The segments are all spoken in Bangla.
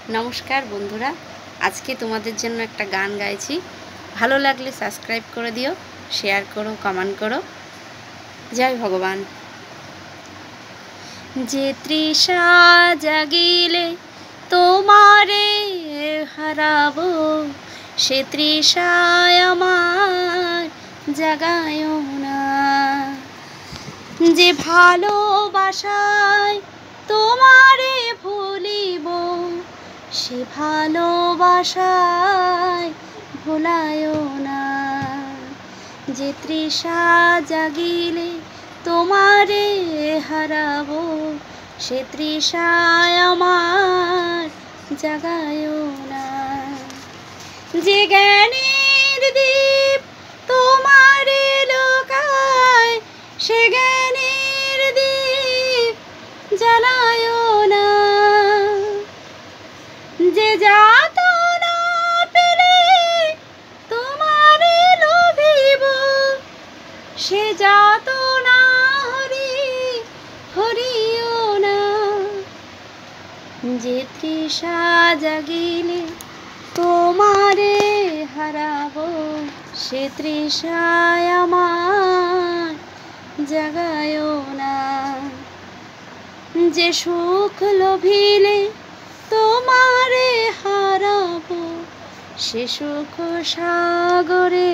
নমস্কার বন্ধুরা, আজকে তোমাদের জন্য একটা গান গাইছি। ভালো লাগলে সাবস্ক্রাইব করে দিও, শেয়ার করো, কমেন্ট করো। জয় ভগবান। যে তৃষা জাগিলে তোমারে হারাবো, সে তৃষায় আমার জাগায় না। যে ভালোবাসায় তোমারে ভুলিব, সে ভালোবাসায় ভোলায় না। যে তৃষা জাগিলে তোমারে হারাবো, সে তৃষায় আমার জাগায় না। যে জ্ঞানের দীপ তোমারে লোকায়, সে জ্ঞানের দীপ জ্বালায় না। যে যাতনা পেলে তোমারে লোভিব, সে যাতনা হরিও না। যে তৃষা জাগিলে তোমারে হারাবো, সে তৃষায় আমার জাগায় না। যে সুখ লোভিলে তোমারে হারাবো, সে সুখ সাগরে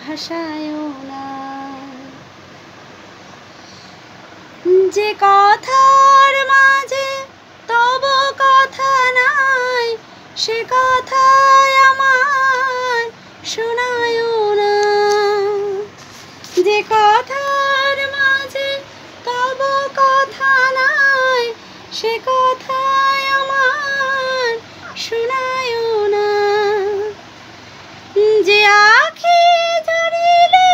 ভাসায় না। যে কথার মাঝে তব কথা নাই, সে কথায় আমার শোনায় না। যে কথার মাঝে তব কথা নাই, সে কথায় আমার শোনায় না। যে আখি জড়িলে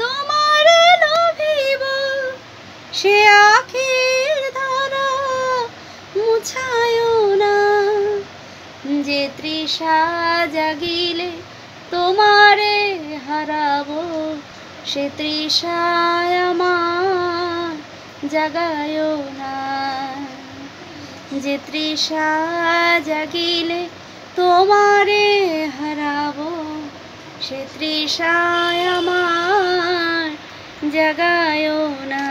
তোমারে লোভিব, সে আখির ধারা মুছায় না। যে তৃষা জাগিলে তোমারে হারাবো, সে তৃষায় আমার জাগায় না। যে তৃষা জাগিলে তোমারে হারাবো, সে তৃষায় আমার জাগায় না।